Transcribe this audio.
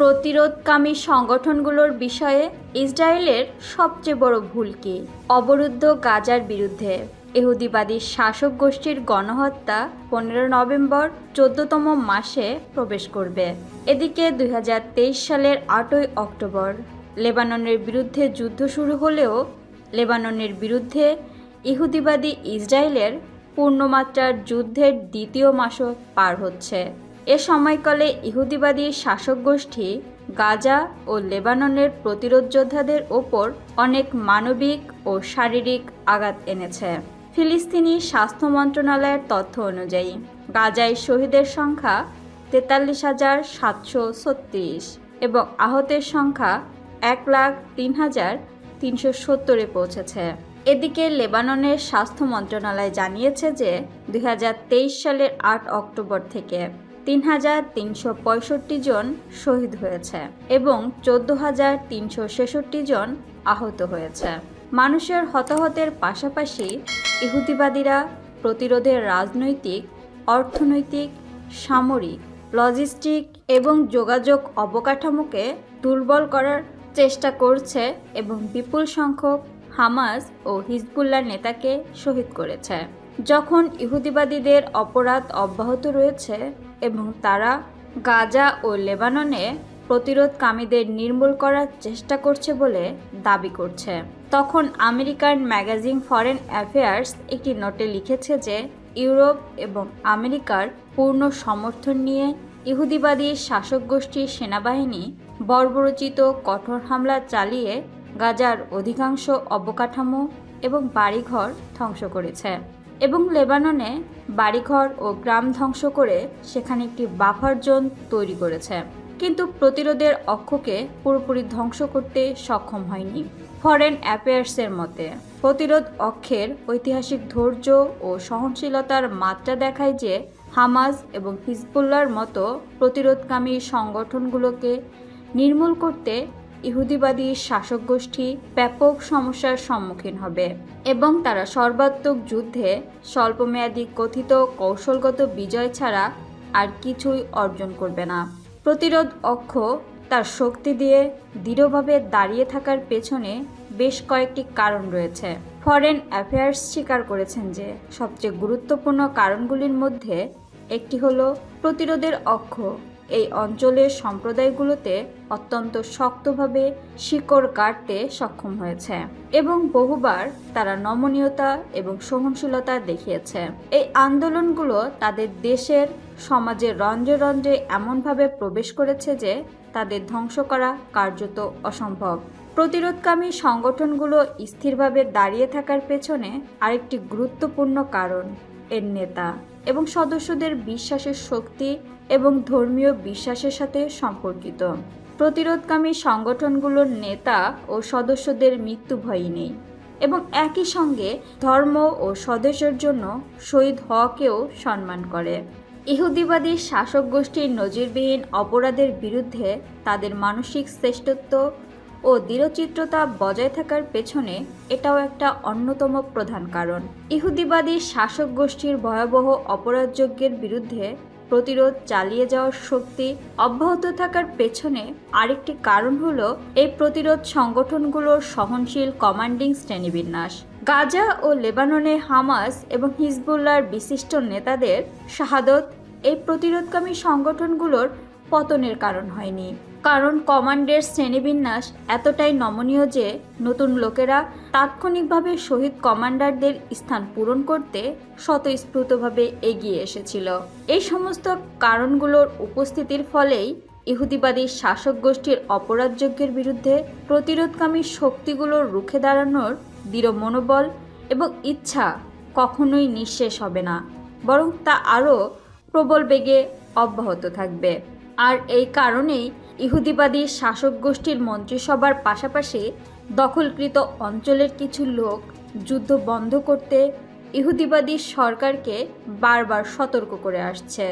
প্রতিরোধকামী সংগঠনগুলোর বিষয়ে ইসরায়েলের সবচেয়ে বড় ভুল কি? অবরুদ্ধ গাজার বিরুদ্ধে ইহুদিবাদী শাসক গোষ্ঠীর গণহত্যা 15 নভেম্বর 14তম মাসে প্রবেশ করবে। এদিকে 2023 সালের 8ই অক্টোবর লেবাননের বিরুদ্ধে যুদ্ধ শুরু হলেও লেবাননের বিরুদ্ধে ইহুদিবাদী ইসরায়েলের পূর্ণমাত্রার যুদ্ধের দ্বিতীয় মাসও পার হচ্ছে। এ সময়কালে ইহুদিবাদী শাসক গোষ্ঠী গাজা ও লেবাননের প্রতিরোধ যোদ্ধাদের ওপর অনেক মানবিক ও শারীরিক আঘাত এনেছে। ফিলিস্তিনি স্বাস্থ্য মন্ত্রণালয়ের তথ্য অনুযায়ী গাজায় শহীদের সংখ্যা 43,736 এবং আহতের সংখ্যা 1,03,370-এ পৌঁছেছে। এদিকে লেবাননের স্বাস্থ্য মন্ত্রণালয় জানিয়েছে যে 2023 সালের 8 অক্টোবর থেকে 3,365 জন শহীদ হয়েছে এবং 14,366 জন আহত হয়েছে। মানুষের হতাহতের পাশাপাশি ইহুদিবাদীরা প্রতিরোধের রাজনৈতিক, অর্থনৈতিক, সামরিক, লজিস্টিক এবং যোগাযোগ অবকাঠামোকে দুর্বল করার চেষ্টা করছে এবং বিপুল সংখ্যক হামাস ও হিজবুল্লাহ নেতাকে শহীদ করেছে। যখন ইহুদিবাদীদের অপরাধ অব্যাহত রয়েছে এবং তারা গাজা ও লেবাননে প্রতিরোধকামীদের নির্মূল করার চেষ্টা করছে বলে দাবি করছে, তখন আমেরিকান ম্যাগাজিন ফরেন অ্যাফেয়ার্স একটি নোটে লিখেছে যে ইউরোপ এবং আমেরিকার পূর্ণ সমর্থন নিয়ে ইহুদিবাদী শাসক গোষ্ঠীর সেনাবাহিনী বর্বরোচিত কঠোর হামলা চালিয়ে গাজার অধিকাংশ অবকাঠামো এবং বাড়িঘর ধ্বংস করেছে এবং লেবাননে বাড়িঘর ও গ্রাম ধ্বংস করে সেখানে একটি বাফার জোন তৈরি করেছে, কিন্তু প্রতিরোধের অক্ষকে পুরোপুরি ধ্বংস করতে সক্ষম হয়নি। ফরেন অ্যাফেয়ার্সের মতে প্রতিরোধ অক্ষের ঐতিহাসিক ধৈর্য ও সহনশীলতার মাত্রা দেখায় যে হামাস এবং হিজবুল্লাহর মতো প্রতিরোধকামী সংগঠনগুলোকে নির্মূল করতে ইহুদিবাদী শাসক গোষ্ঠী ব্যাপক সমস্যার সম্মুখীন হবে এবং তারা সর্বাত্মক যুদ্ধে স্বল্পমেয়াদী কথিত কৌশলগত বিজয় ছাড়া আর কিছুই অর্জন করবে না। প্রতিরোধ অক্ষ তার শক্তি দিয়ে দৃঢ়ভাবে দাঁড়িয়ে থাকার পেছনে বেশ কয়েকটি কারণ রয়েছে। ফরেন অ্যাফেয়ার্স স্বীকার করেছেন যে সবচেয়ে গুরুত্বপূর্ণ কারণগুলির মধ্যে একটি হলো প্রতিরোধের অক্ষ এই অঞ্চলের সম্প্রদায়গুলোতে অত্যন্ত শক্তভাবে শিকড় গাড়তে সক্ষম হয়েছে এবং বহুবার তারা নমনীয়তা এবং সহনশীলতা দেখিয়েছে। এই আন্দোলনগুলো তাদের দেশের সমাজের রন্ধ্রে রন্ধ্রে এমনভাবে প্রবেশ করেছে যে তাদের ধ্বংস করা কার্যত অসম্ভব। প্রতিরোধকামী সংগঠনগুলো স্থিরভাবে দাঁড়িয়ে থাকার পেছনে আরেকটি গুরুত্বপূর্ণ কারণ এর নেতা এবং সদস্যদের বিশ্বাসের শক্তি এবং ধর্মীয় বিশ্বাসের সাথে সম্পর্কিত। প্রতিরোধকামী সংগঠনগুলোর নেতা ও সদস্যদের মৃত্যু ভয়ই নেই এবং একই সঙ্গে ধর্ম ও স্বদেশের জন্য শহীদ হওয়াকেও সম্মান করে। ইহুদিবাদী শাসক গোষ্ঠীর নজিরবিহীন অপরাধের বিরুদ্ধে তাদের মানসিক শ্রেষ্ঠত্ব ও দৃঢ়চিত্রতা বজায় থাকার পেছনে এটাও একটা অন্যতম প্রধান কারণ। ইহুদিবাদী শাসক গোষ্ঠীর ভয়াবহ অপরাধযজ্ঞের বিরুদ্ধে প্রতিরোধ চালিয়ে যাওয়ার শক্তি অব্যাহত থাকার পেছনে আরেকটি কারণ হলো এই প্রতিরোধ সংগঠনগুলোর সহনশীল কমান্ডিং শ্রেণীবিন্যাস। গাজা ও লেবাননে হামাস এবং হিজবুল্লাহর বিশিষ্ট নেতাদের শাহাদত এই প্রতিরোধকামী সংগঠনগুলোর পতনের কারণ হয়নি, কারণ কমান্ডের শ্রেণীবিন্যাস এতটাই নমনীয় যে নতুন লোকেরা তাৎক্ষণিকভাবে শহীদ কমান্ডারদের স্থান পূরণ করতে স্বতঃস্ফূর্তভাবে এগিয়ে এসেছিল। এই সমস্ত কারণগুলোর উপস্থিতির ফলেই ইহুদিবাদী শাসক গোষ্ঠীর অপরাধযজ্ঞের বিরুদ্ধে প্রতিরোধকামী শক্তিগুলোর রুখে দাঁড়ানোর দৃঢ় মনোবল এবং ইচ্ছা কখনোই নিঃশেষ হবে না, বরং তা আরও প্রবল বেগে অব্যাহত থাকবে। আর এই কারণেই ইহুদিবাদী শাসক গোষ্ঠীর মন্ত্রিসভার পাশাপাশি দখলকৃত অঞ্চলের কিছু লোক যুদ্ধ বন্ধ করতে ইহুদিবাদী সরকারকে বারবার সতর্ক করে আসছে।